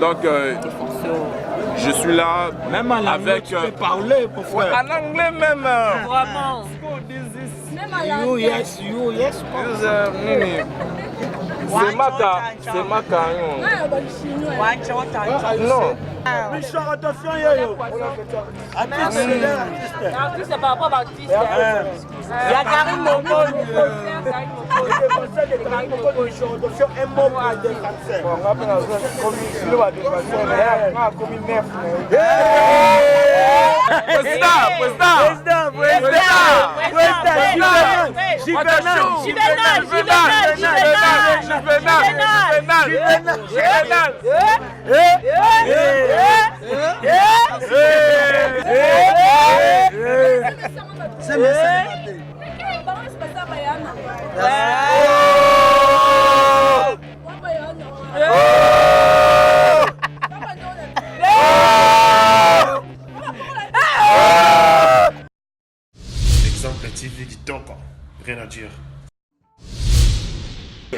Donc, je suis là même en avec... tu peux parler pour faire. En anglais même. Vraiment. You yes. C'est Maka. C'est Maka. Non. Artiste par rapport à artiste. Il y a Karim Momo. Exemple TV qui toque, rien à dire.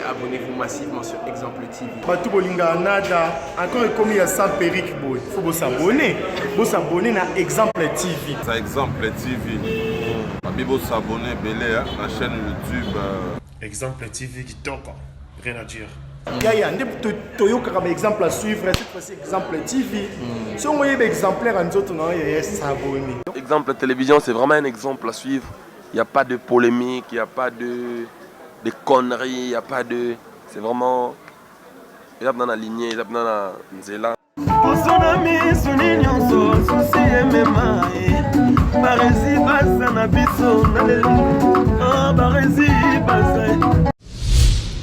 Abonnez-vous massivement sur Exemple TV. Batou Bolinga Nada, encore comme il y a ça Peric Boy, il faut vous s'abonner. Vous s'abonner à Exemple TV. C'est Exemple TV. Vous s'abonner belé à la chaîne YouTube. Exemple TV qui toque, rien à dire. Il y a un exemple à suivre, cette fois-ci Exemple TV. Si on voit un exemplaire en autres, on va s'abonner. Exemple télévision, c'est vraiment un exemple à suivre. Il n'y a pas de polémique, il n'y a pas de conneries, il n'y a pas de... C'est vraiment... Il y a dans la lignée, il y a dans la nzela.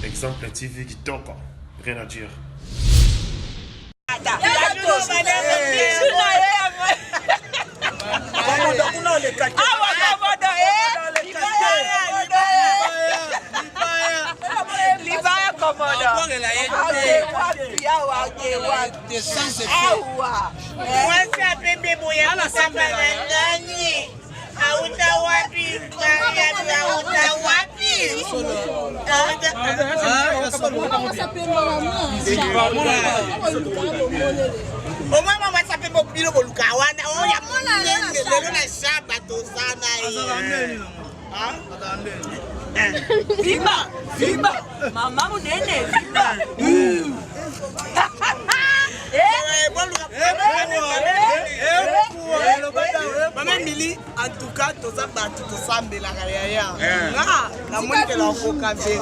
Exemple TV qui toque, rien à dire. Viva! Mama munene, viva! Maman Mili, en tout cas, tout ça, tout ça, mais la carrière. La moindre que l'on faut camper.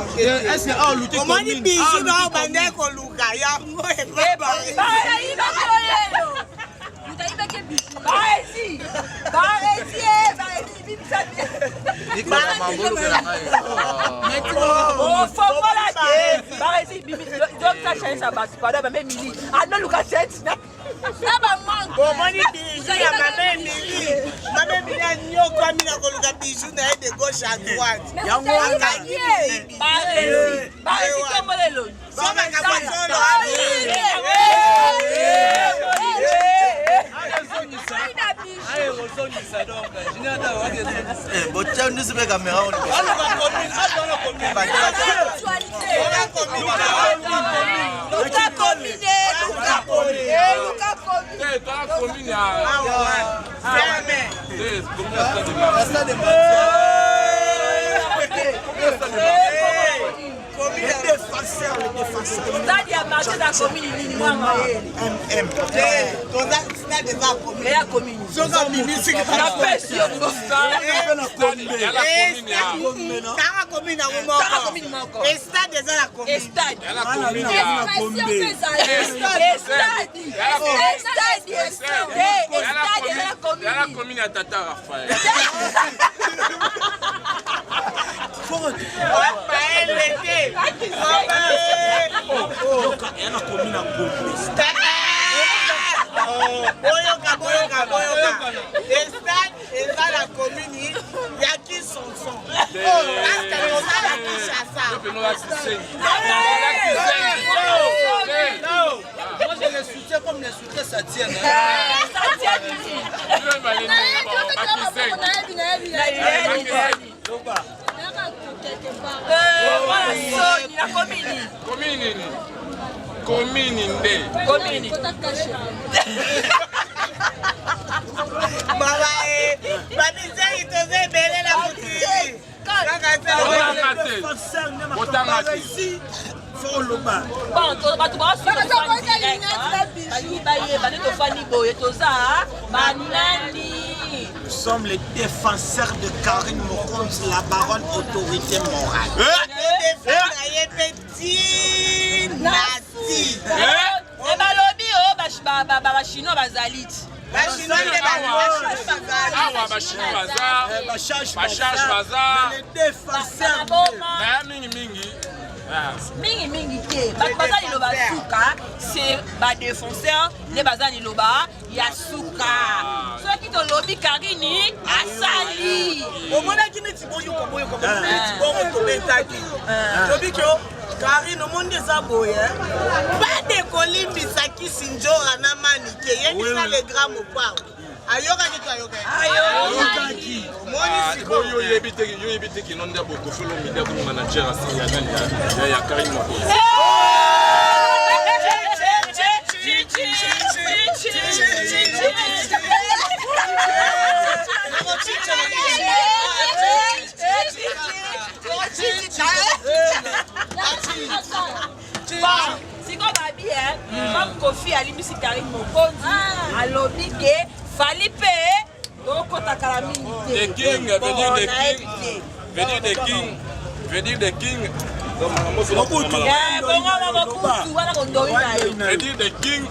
Comment il bijou dans le bandé qu'on loue, ya moi et pas. Moi je les soutiens comme les soutiens ça tient. Commune nde. Commune. Baba Babizei toze belé la boutique. Faut le bas. Bon, tu vas Nous sommes les défenseurs de Karine Mokonzi, la baronne autorité morale. Petit Nati. Et balobi oh chinois bazalit. Les défenseurs Mingi te. Baza liloba suka, c'est ba défenseur, les baza liloba ya suka. Ceux qui te lobby Karini asali. Au moment qui ne t'y boyo comme tu betaki. Lobby que Karine au monde des aboyés. Pas de colis bisaki sinjora na manike. Yeni ça les grammes au pas. Ayoka ki to ayoka. Ayoka ki. Yo yebite ki nonda boko folo media ko manager asi ya nani ya Karine Mokonzi. Comme Kofi Alimisi Karine Mokonzi, alobi ke fali pe donc takala minute. The king, veut dire the king. Veut dire the king.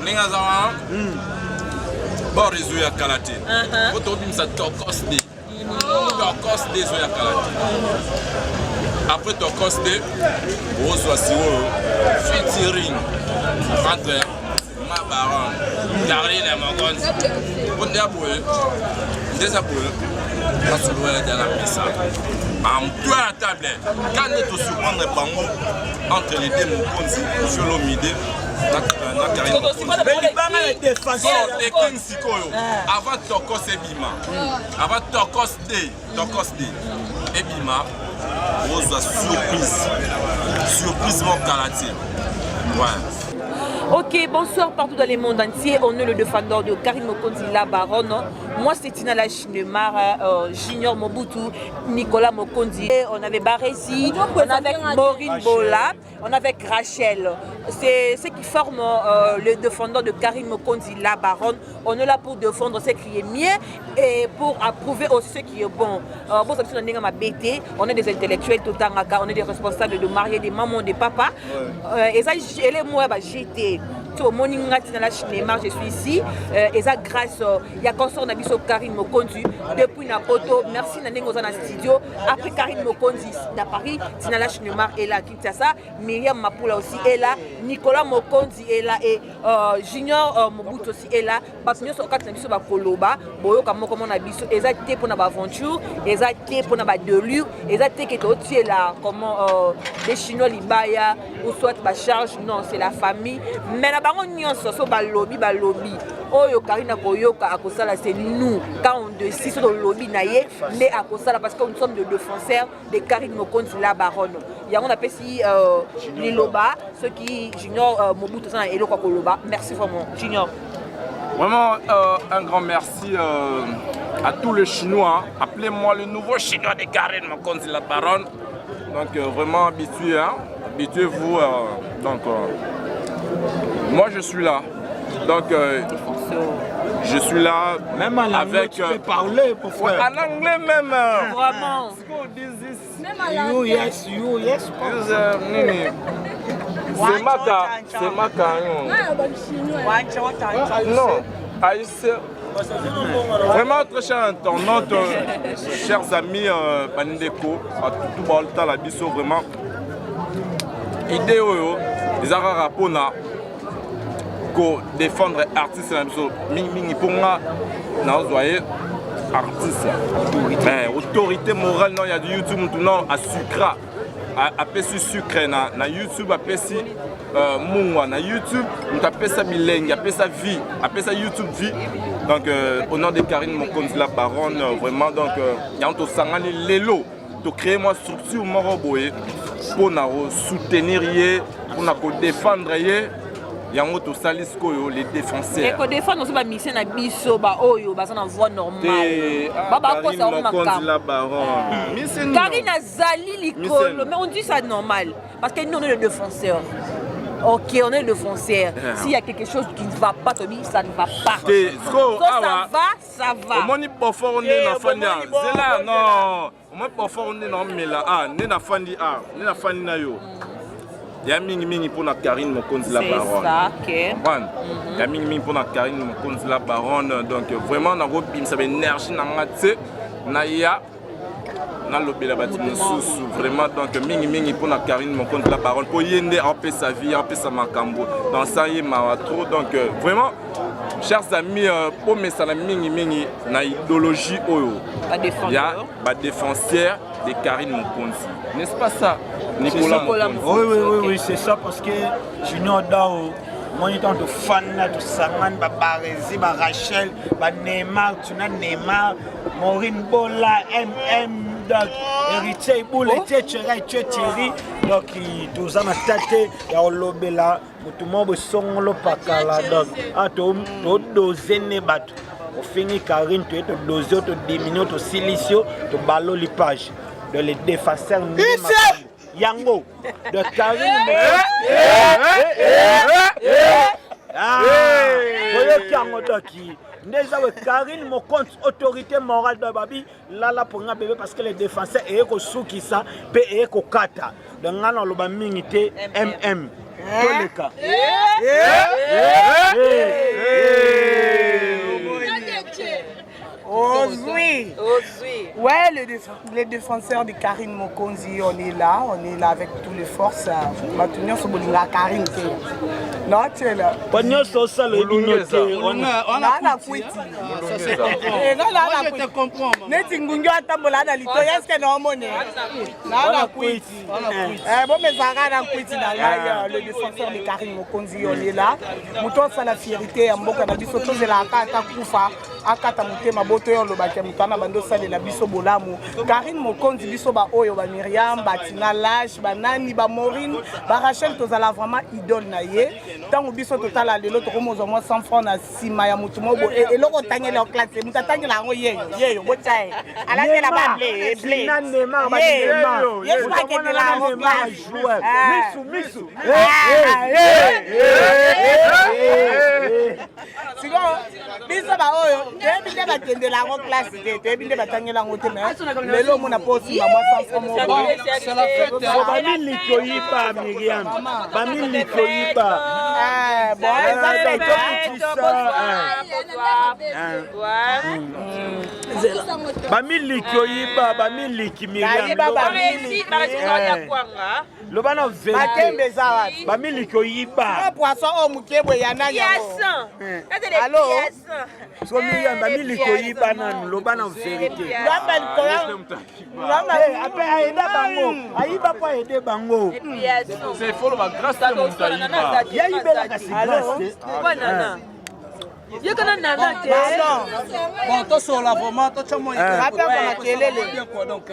Ninga zawa. Bon réseau ya kalate. Faut bimisa tokoste. Tokoste zo ya kalate. Après tokoste, on soit si featuring entre ma baronne Karine Mokonzi. On dit à bouer, des aboués, on se loue de la missa. En tout à la table, quand nous te surprendre entre les deux Mokonzi, sur l'omide, Karine Mokonzi. Les King Sikoyo, avant Tokos et Bima, avant Tokos D et Bima, on soit surprise mon Kalati. Ouais. Ok, bonsoir partout dans le monde entier. On est le défendeur de Karine Mokonzi, la baronne. Moi, c'est Tina Lachinemar, Junior Mobutu, Nicolas Mokonzi. On avait Baresi, on avait Maureen Bola, on avait Rachel. C'est ceux qui forment le défendeur de Karine Mokonzi, la baronne. On est là pour défendre ce qui est mieux et pour approuver aussi ce qui est bon. On est des intellectuels, on est des responsables de marier des mamans, des papas. Et ça, j'étais. Au morning je suis ici et ça grâce il y a consort Nabiso Karine Mokonzi depuis Napoto. Merci Nanengo dans studio. Après Karine Mokonzi à Paris, Tinala Chinemar est là, Kinshasa, Myriam Mapula aussi est là, Nicolas Mokonzi est là et Junior Mobutu aussi est là. Parce que nous sommes quatre Nabiso Bakoloba, Boyo comme on a biso, et ça été pour notre aventure, et ça été pour notre delure, et ça été que tu es là comment les Chinois Libaya ou soit ba charge, non c'est la famille. Mais la baronne nyonso so balobi oyo Karina koyoka akosala c'est nous quand on décide sur le lobby naie mais akosala parce que nous sommes des défenseurs de Karine Mokonzi la baronne. Il y a on appelle si Liloba ceux qui Junior Mobutu sana eloko koloba. Merci vraiment Junior. Vraiment un grand merci à tous les Chinois. Appelez-moi le nouveau Chinois de Karine Mokonzi la baronne. Donc vraiment habitué, hein? Habituez-vous. Moi je suis là, donc je suis là même en avec. Tu peux parler pour faire. En anglais même. Vraiment. You yes. C'est Maka. Non, vraiment très cher internaute, chers amis Bandeko, à tout Balta la biso vraiment. Idée les arabes pour défendre artistes mingi pour moi artiste mais autorité morale non il y a du YouTube maintenant à sucra à pesi sucre na YouTube à pesi mungwa na YouTube on appelle ça bilingue appelle ça vie appelle ça YouTube vie donc au nom de Karine Mokonzi la baronne vraiment donc il y a un sangani lelo to créer moi structure moroboé pour soutenir pour défendre yango to salis koyo les défenseurs. Et ko défendre aussi ba mission na biso ba oyo ba na voie normale. Baba ko ça on la baron. Karine azali likolo, mais on dit ça normal parce que nous on est les défenseurs. Ok, on est le défenseur. S'il y a quelque chose qui ne va pas, Toby, ça ne va pas. Ça va, ça va. On est pas fort, on est dans Fania. C'est là, non. On est pas fort, on est dans Mela. Ah, on est dans Fandi. Ah, on est dans Fandi Nayo. Il y a mingi pour la Karine Mokonzi la baronne. C'est ça, ok. Il y a mingi pour la Karine Mokonzi la baronne. Donc vraiment, on a repris ça énergie dans la tête. Naya. Na lobela bati mosusu vraiment donc mingi pour na Karine Mokonzi la baronne pour yende appeler sa vie appeler sa makambo dans ça y ma trop donc vraiment chers amis pour mes salam mingi na idéologie oyo il y a ba défenseur de Karine Mokonzi, n'est-ce pas ça Nicolas Mokonzi? Oui, c'est ça parce que Junior Dao moi je suis fan de Saman, Baresi, Rachel, Neymar, Tuna Neymar, Maureen Bola, MM, Héritier Boule, Thierry, donc tous en attaqué, il y a Olobela, tout le monde sont le pacala, donc à tout doser ne battre. Au fini, Karine, tu es dosé, tu diminues, tu silicio, tu ballon l'ipage. De les défenseurs, Yango, de Karine Karine Mokonzi autorité morale de Babi là pour un bébé parce que les défenseurs et ko souki ça pe et ko kata donc ngana lo ba mingité MM tous les cas Oh oui. Ouais, les défenseurs de Karine Mokonzi, on est là avec toutes les forces. Maintenant, c'est la Karine. Non, tu es là. Pognon sur ça le binoté. On a quitté. Non, là, je te comprends. Netingungo atambola na lito. Est-ce que non monnaie? Là, on a quitté. Bon, mais ça a quitté dans le défenseur de Karine Mokonzi, on est là. Mouton, c'est la fierté. Mboka na biso chose la kata kufa. Akata mutema boto yo lo bakia mutana bando sale na biso bolamu Karine Mokonzi biso ba oyo ba Myriam Batina Lash ba Nani ba Maureen ba Rachel tozala vraiment idole na ye tango biso totala lelo to komo zo mo 100 francs na sima ya mutu mobo eloko tangela o classe mutu tangela ngo yeyo botaye alate la ba blé nane ma ba Neymar yes ba ke la ngo joueur misu sigo biso ba oyo tebinde batendela ngo classe te tebinde batangela ngo te mais lelo mona posi ba moi 100 francs mo c'est la fête ba miliko yiba Myriam ba miliko yiba bon ça ba miliko yiba ba miliki Myriam lo bana batembe zawa ba miliko yiba poisson o mukebwe ya nani allo so Myriam ba miliko yiba nanu lo bana vérité après aida bango ayiba po aider bango c'est fort ba grâce à mon taïba ya ibela kasi grâce banana yo kana nana te bon to so la vraiment to chamo rappel kwa kelele donc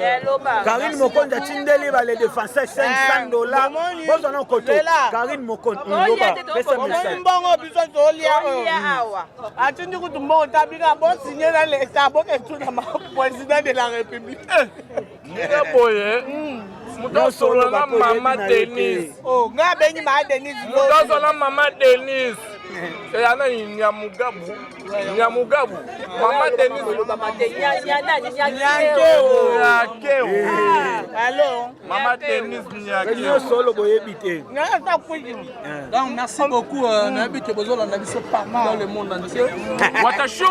Karine Mokonzi tindeli ba les défenseurs $500 bozo na koto Karine Mokonzi ndoba pesa message mbongo biso to lia awa atindi kutumbo tabika bo signer na l'état bo ke tuna ma président de la république boye muto solo na mama Denise oh nga benyi ma Denise muto solo na mama Denise et ana Nyamugabu mama Denise mama te allô mama Denise Nyake solo boyebite donc merci beaucoup na bité bozola na biso partout dans le monde entier Watashu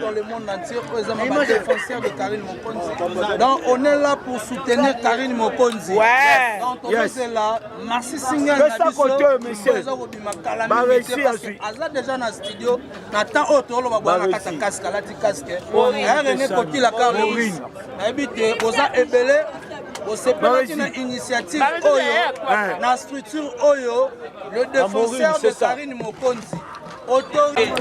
dans le monde entier, présentement défenseur de Karine Mokonzi. Donc on est là pour soutenir Karine Mokonzi. Ouais. Donc on est là. Merci Singer. Aza déjà dans studio. Nathan Otolo va boire la casque, la casque. René Koti la Caroline. Habite Oza Ebele. osepelaki na initiative oyo na structure oyo le défenseur de Karine Mokonzi autorité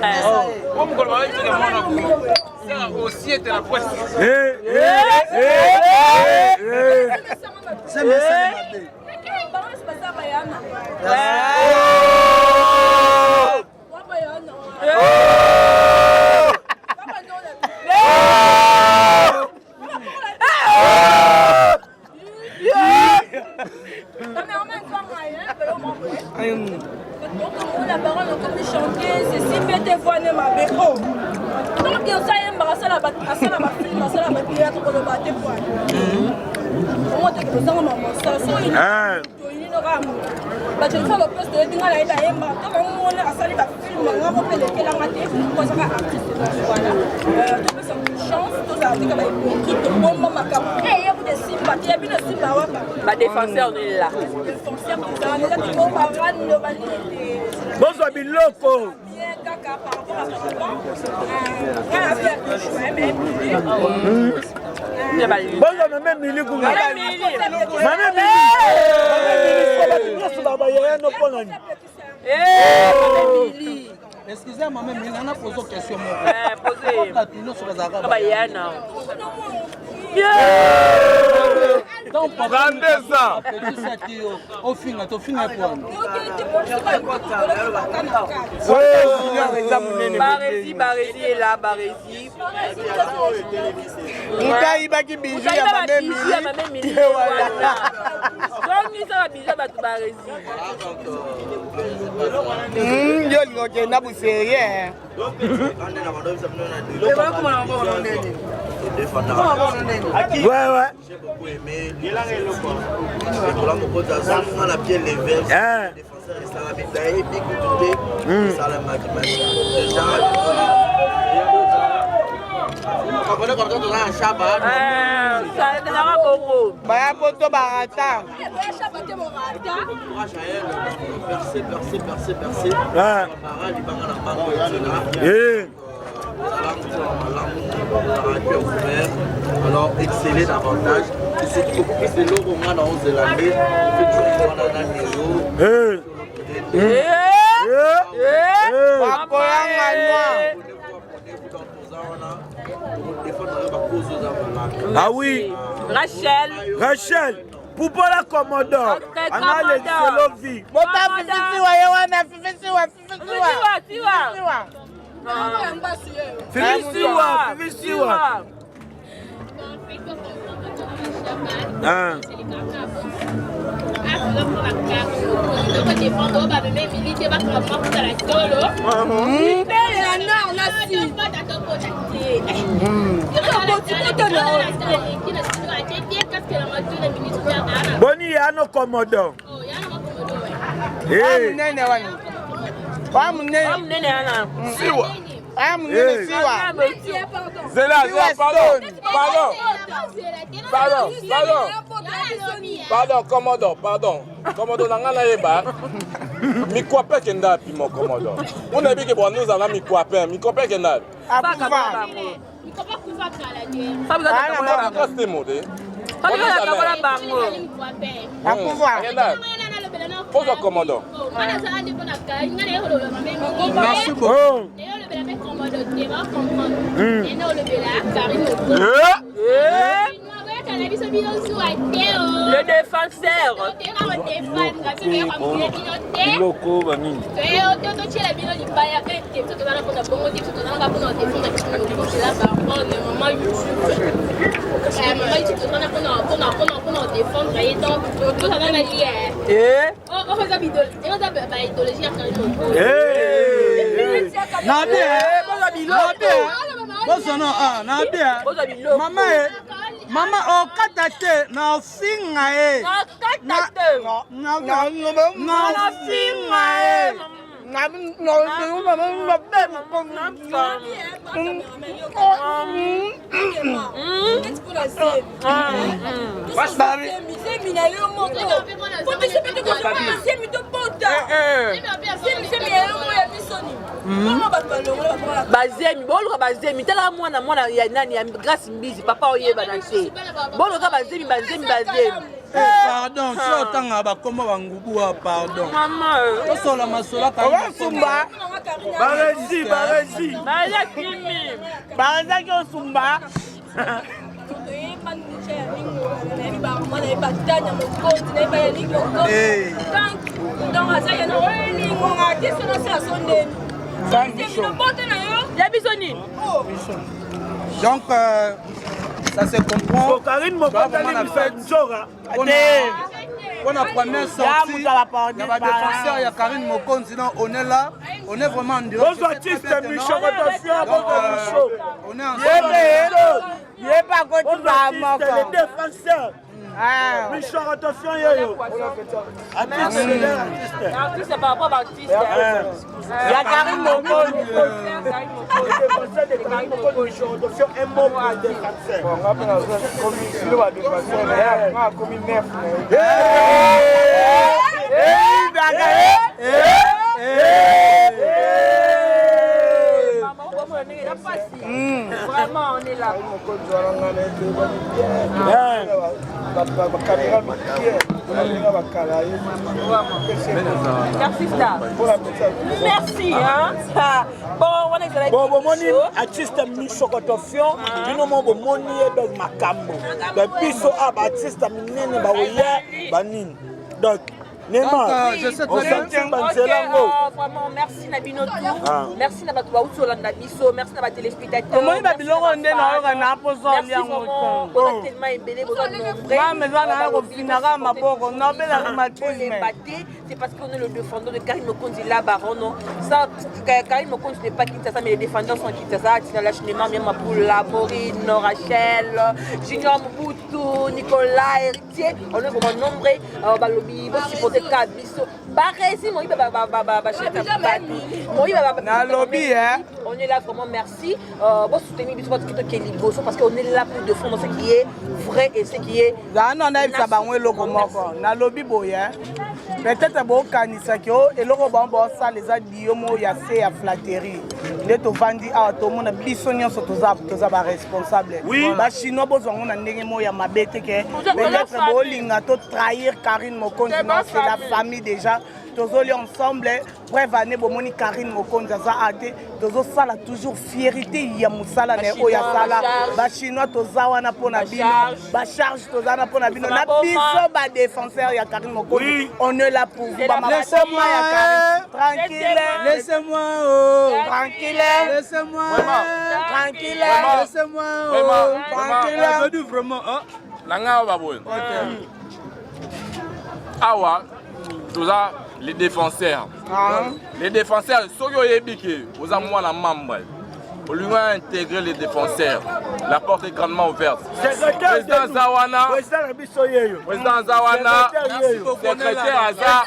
aussi était la poisse. c'est monsieur la parole comme chanter c'est si bête voix ne m'a béco donc ça y est barassa la film barassa la théâtre pour le battre quoi on te que ça maman ça so il il n'aura ba je fais le poste de dinga la ida yemba to ko on a sali ba film nga ko pele ke la ngate ko ça artiste voilà to ça chance to ça tika ba équipe de bon mama et il y a des simba il y a bien simba wa ba défenseur on est là défenseur on est là tu vas pas le bali bonsoir biloko bien kaka par rapport à son temps voilà faire le choix mais bonsoir maman Mili kunga maman Mili excusez moi même il en a posé question moi posé la tunion sur les arabes bayana donc Grandeza petit sati au final to finir point Barési est là Barési Ngai baki bijou ya maman Mili voilà donc ils sont habillés à Barési yo lingoke na bu sérieux ouais j'ai beaucoup aimé Nicolas Mokonzi on a bien levé défenseur et ça la médaille big tout ça la match déjà on connaît quand on a un chabat ça est là beaucoup ba poto barata percé alors exceller davantage et surtout plus de l'eau au moins dans 11 de l'année fait toujours dans la niveau ah oui Rachel Poupola Commodore Anale Selovi bota fifisi wa yewana fifisi wa Fifisiwa Boni Yano Commodore munene wani wa munene ana Siwa ah munene siwa c'est là pardon commodore nanga na yeba mikwape kenda pimo commodore on a dit que bon nous avons mikwape kenda akufa Pose commandant. Merci beaucoup. Le défenseur. Mama okata te na finga e na finga e na bazemi boluka bazemi tala mwana ya nani ya Grace Mbizi papa oyeba na te boluka bazemi pardon si otanga bakoma bangubu wa pardon osola masola osumba barezi bazaki osumba donc ça se comprend. On a première sortie, il y a des défenseurs, il y a Karine Mokonzi, on est là, on est vraiment en direct. On est les défenseurs. Michel, attention, artiste par rapport à artiste. Il y a Karine Mokonzi. Un mot pour les Vraiment, on est là. Merci. Bon, on est bon, artiste Michokotofion, nous sommes moni et makambo. Depuis so artiste minene baoya banin. Donc Vraiment, merci Nabino tout. Merci Nabatou Nabiso, merci Nabat téléspectateurs. Comment il va bien on est là on a posé on tellement embellé c'est parce qu'on est le défendeur de Karim Mokonzi là baron ça Karim Mokonzi n'est pas Kinshasa mais les défendeurs sont Kinshasa Tina Lachinema Mia Mapoula Maureen Rachel Junior Mobutu Nicolas Héritier on est vraiment nombreux balobi supporter Kabiso Baresi moi on est là vraiment merci bon soutenir biso parce qu'on est là pour défendre ce qui est vrai et ce qui est peut-être bon kanisaki o eloko bango ça les a diomo ya se ya flatterie les to vandi a to mona biso nyonso toza ba responsable ba chinois bozongo na ndenge mo ya mabete ke peut-être bolinga to trahir Karine Mokonzi c'est la famille déjà tozoli ensemble bref année bomoni Karine Mokonzi za ate tozo sala toujours fierté ya musala na o ya sala ba chinois toza wana pona bino ba charge toza na pona bino na biso ba défenseur ya Karine Mokonzi on est là pour vous laissez-moi tranquille laissez-moi tranquille laissez-moi tranquille laissez-moi tranquille je dis vraiment nanga baboy awa toza les défenseurs. Les défenseurs, ceux qui ont ébiqué, vous avez moins la membre. Au lieu d'intégrer les défenseurs, la porte est grandement ouverte. Président Zawana, secrétaire Aza,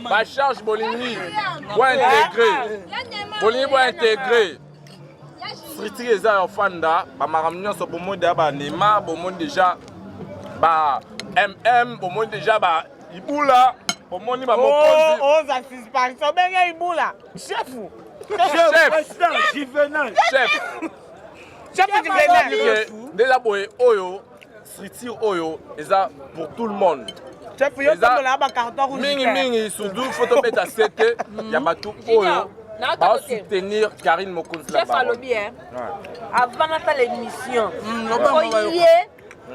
ma charge Bolini, pour intégrer. Bolini pour intégrer. Fritri Eza Ofanda, ma ramener sur le monde Neymar, au monde déjà. MM, au moins déjà, Iboula, au moins il va m'opposer. Oh, ça suspend, ça bien Iboula. Chef, Juvenal. Chef Juvenal. Déjà, Oyo, Friti Oyo, et ça pour tout le monde. Chef, il y a un carton rouge. Mingi, surtout, photo mettre à 7, il y a tout Oyo. Va soutenir Karine Mokonzi. Chef à lobby, avant l'émission,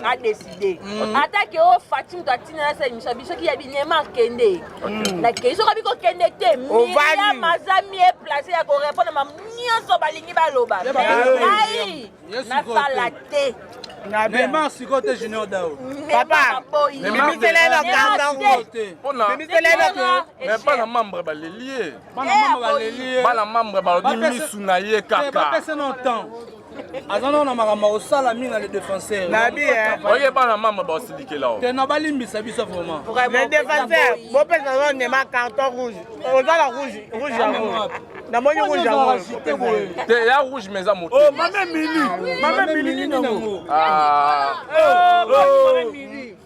a décidé. Attaque au Fatim Tatina sa émission biso qui a bien marqué. La question a bien kende te. Mia mazami est placé à répondre ma nyonso balingi baloba. Ai, na salate. Na bema sikote Junior Dao. Papa, mais c'est là le carton. Mais pas la membre balélier. Pas la membre balélier misunaye kaka. Pas passer longtemps. Azana na makamba osala minga les défenseurs. Nabi oye ba na mama ba osilike là. Te na balimbisa biso vraiment. Les défenseurs, bo pesa non ne ma carton rouge. Ozala rouge yango. Na moni rouge yango. Te ya rouge mais za moto. Oh mama Mili nango. Ah. Oh mama Mili.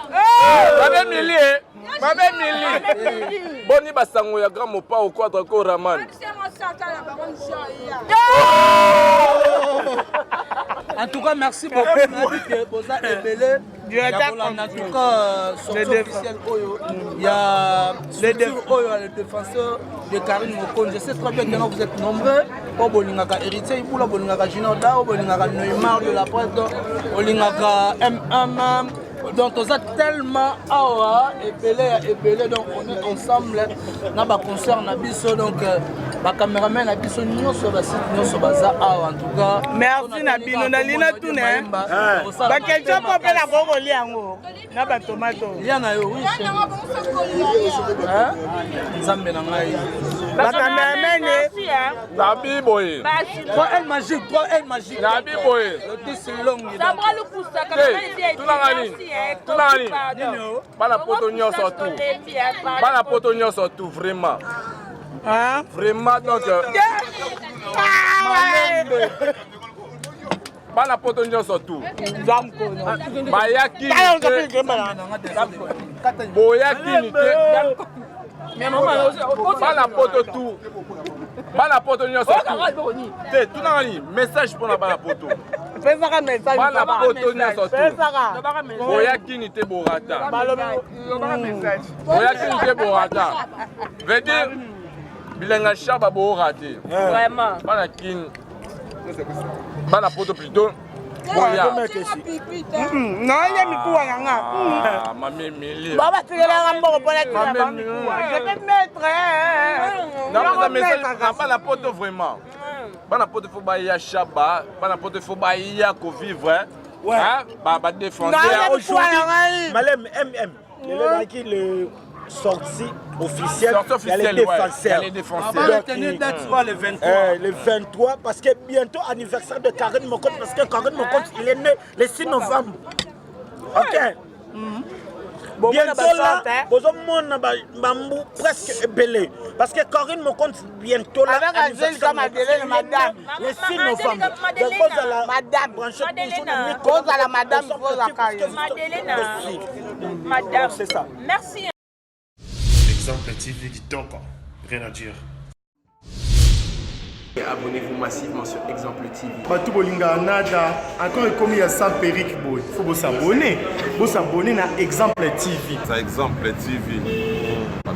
Mabe Mili, Mabe Mili. Boni basango ya grand mopa au quadre ko Raman. En tout cas, merci beaucoup. Boza Ebele. En tout cas, sortie officielle Oyo. Il y a le défenseur de Karine Mokon. Je sais très bien que vous êtes nombreux. Bolingaka héritier, Iboula Bolingaka Junior Dao, Bolingaka Neymar de la presse, Bolingaka MM. Donc on a tellement awa Ebele, donc on est ensemble dans le concert Nabiso, donc le caméraman Nabiso nous sur le site nous sur baza awa en tout cas. Merci Nabino Nalina tout né. Ba quelqu'un peut appeler la brocoli yango. Na ba tomato. Yana yo oui. Hein? Nzambe na ngai. Ba caméraman Nabi boy. 3L magique, 3L magique. Nabi boy. Le 10 long. Ça bras le pouce ça caméraman ici. Tunani. Bana poto nyonso tout. Bana poto nyonso tout vraiment. Hein? Vraiment donc. Bana poto nyonso tout. Bayaki. Boyaki ni te. Bana poto tout. Bana poto nyonso tout. Te tunani message pour la bana poto. Pesaka message. Bana poto nyonso tout. Boyaki ni te borata. Boyaki ni te borata. Veut dire bilenga chaba borate. Vraiment. Bana kin. Bana poto plutôt. Boya. Non, il y a mikuwa nganga. Ah, mami Mili. Baba tigela ngamboko pona tigela mikuwa. Je vais mettre. Non, mais ça bana poto vraiment. Bana poto faut baya chaba, bana poto faut baya ko vivre. Ouais. Hein? Ba défendre. Aujourd'hui, Malem MM, le sortie officielle, il y a les défenseurs. Le 23, parce que bientôt anniversaire de Karine Mokon, parce que Karine Mokon, il est né le 6 novembre. Ok. Bientôt là, Bambou presque belé. Parce que Karine Mokon, bientôt là, anniversaire le 6 novembre. Madame, c'est ça. Merci. Exemple TV Kitoko, rien à dire. Et abonnez-vous massivement sur Exemple TV. Batou Bolinga Nada, encore comme il y a 100 périques, il faut vous s'abonner. Vous s'abonner à Exemple TV. C'est Exemple TV.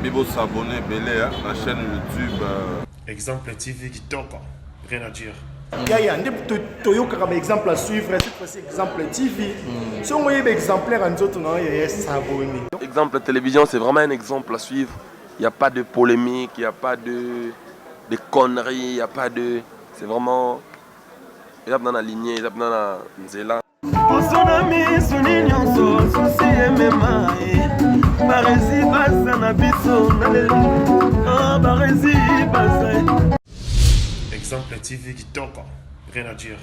Vous s'abonner à la chaîne YouTube. Exemple TV Kitoko, rien à dire. Yaya, un exemple à suivre, cette fois-ci Exemple TV. Si on voit un exemplaire en autres, il s'abonner. Exemple télévision, c'est vraiment un exemple à suivre. Il n'y a pas de polémique, il n'y a pas de conneries, il n'y a pas de... C'est vraiment... Il y a dans la lignée, il y a dans la nzela. Exemple TV Kitoko, rien à dire.